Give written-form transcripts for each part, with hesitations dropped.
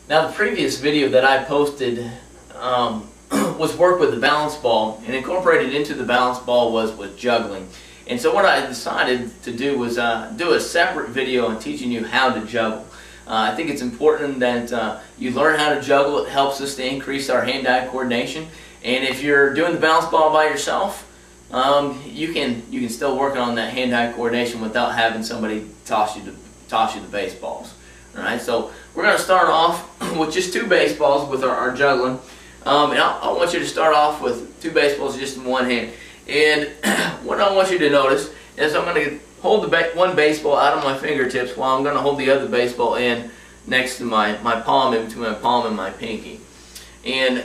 Now the previous video that I posted was work with the balance ball, and incorporated into the balance ball was juggling. And so what I decided to do was do a separate video on teaching you how to juggle. I think it's important that you learn how to juggle. It helps us to increase our hand-eye coordination. And if you're doing the balance ball by yourself, you can still work on that hand-eye coordination without having somebody toss you the baseballs. All right, so we're going to start off with just two baseballs with our juggling. And I want you to start off with two baseballs just in one hand. And what I want you to notice is I'm going to hold one baseball out of my fingertips while I'm going to hold the other baseball in next to my palm, in between my palm and my pinky. And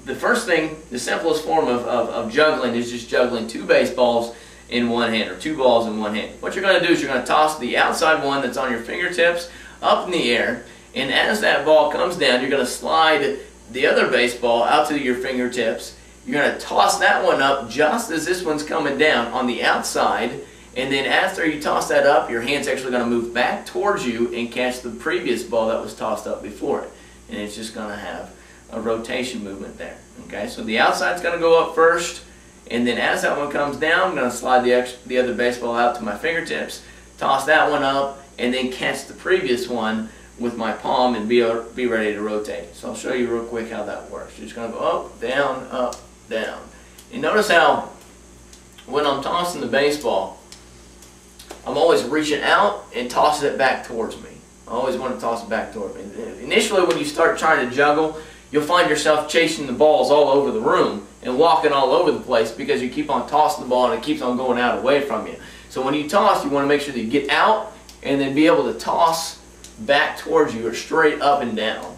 the first thing, the simplest form of juggling is just juggling two baseballs in one hand, or two balls in one hand. What you're going to do is you're going to toss the outside one that's on your fingertips up in the air, and as that ball comes down, you're going to slide the other baseball out to your fingertips. You're going to toss that one up just as this one's coming down on the outside, and then after you toss that up, your hand's actually going to move back towards you and catch the previous ball that was tossed up before it. And it's just going to have a rotation movement there. Okay, so the outside's going to go up first, and then as that one comes down, I'm going to slide the other baseball out to my fingertips, toss that one up, and then catch the previous one with my palm and be ready to rotate. So I'll show you real quick how that works. You're just going to go up, down. And notice how when I'm tossing the baseball, I'm always reaching out and tossing it back towards me. I always want to toss it back towards me. Initially, when you start trying to juggle, you'll find yourself chasing the balls all over the room and walking all over the place because you keep on tossing the ball and it keeps on going out away from you. So when you toss, you want to make sure that you get out and then be able to toss back towards you or straight up and down.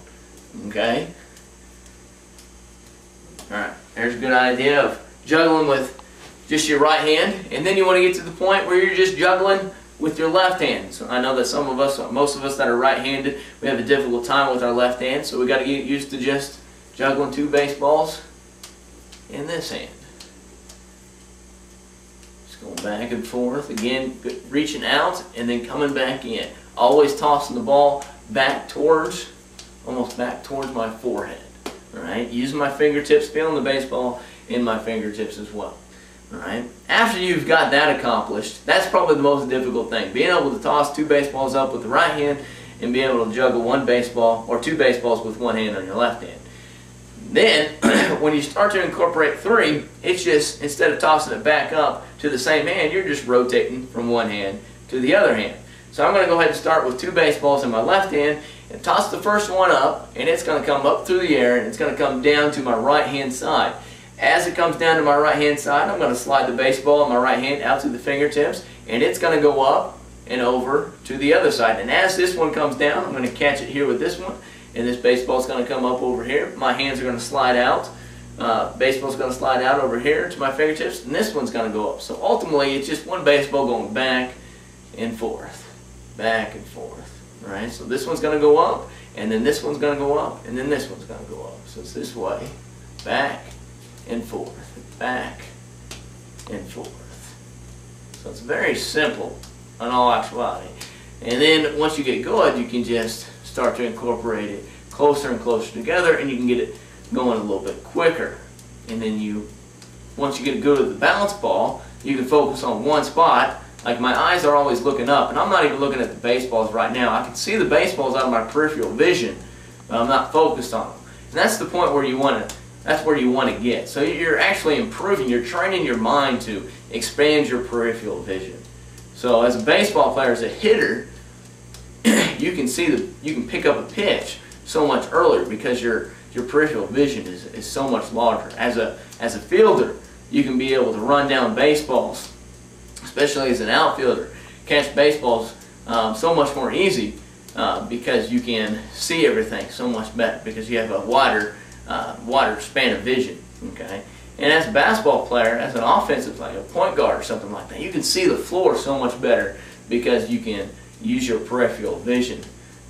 Okay? Alright, there's a good idea of juggling with just your right hand, and then you want to get to the point where you're just juggling with your left hand. So I know that most of us that are right-handed, we have a difficult time with our left hand, so we got to get used to just juggling two baseballs in this hand. Just going back and forth, again, reaching out and then coming back in. Always tossing the ball back towards, almost back towards my forehead. Alright, using my fingertips, feeling the baseball in my fingertips as well. Alright, after you've got that accomplished, that's probably the most difficult thing. Being able to toss two baseballs up with the right hand and being able to juggle one baseball or two baseballs with one hand on your left hand. Then, when you start to incorporate three, it's just, instead of tossing it back up to the same hand, you're just rotating from one hand to the other hand. So I'm going to go ahead and start with two baseballs in my left hand and toss the first one up, and it's going to come up through the air and it's going to come down to my right hand side. As it comes down to my right hand side, I'm going to slide the baseball in my right hand out to the fingertips, and it's going to go up and over to the other side. And as this one comes down, I'm going to catch it here with this one, and this baseball is going to come up over here. My hands are going to slide out. Baseball's going to slide out over here to my fingertips, and this one's going to go up. So ultimately, it's just one baseball going back and forth. Back and forth, right? So this one's going to go up, and then this one's going to go up, and then this one's going to go up. So it's this way, back and forth, back and forth. So it's very simple in all actuality. And then once you get good, you can just start to incorporate it closer and closer together, and you can get it going a little bit quicker. And then once you get good with the balance ball, you can focus on one spot. Like my eyes are always looking up, and I'm not even looking at the baseballs right now. I can see the baseballs out of my peripheral vision, but I'm not focused on them. And that's the point where you want to get. So you're actually improving, you're training your mind to expand your peripheral vision. So as a baseball player, as a hitter, you can pick up a pitch so much earlier because your peripheral vision is so much larger. As a fielder, you can be able to run down baseballs, especially as an outfielder, catch baseballs so much more easy because you can see everything so much better because you have a wider span of vision. Okay, and as a basketball player, as an offensive player, a point guard or something like that, you can see the floor so much better because you can use your peripheral vision,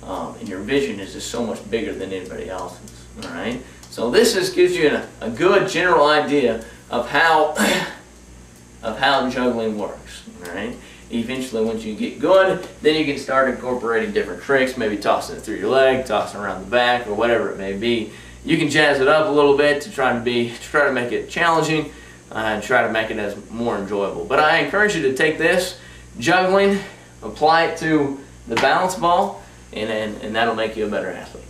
and your vision is just so much bigger than anybody else's. All right, so this just gives you a good general idea of how juggling works. All right, Eventually, once you get good, then you can start incorporating different tricks, maybe tossing it through your leg, tossing around the back, or whatever it may be. You can jazz it up a little bit to try to make it challenging and try to make it as more enjoyable. But I encourage you to take this juggling, apply it to the balance ball, and that'll make you a better athlete.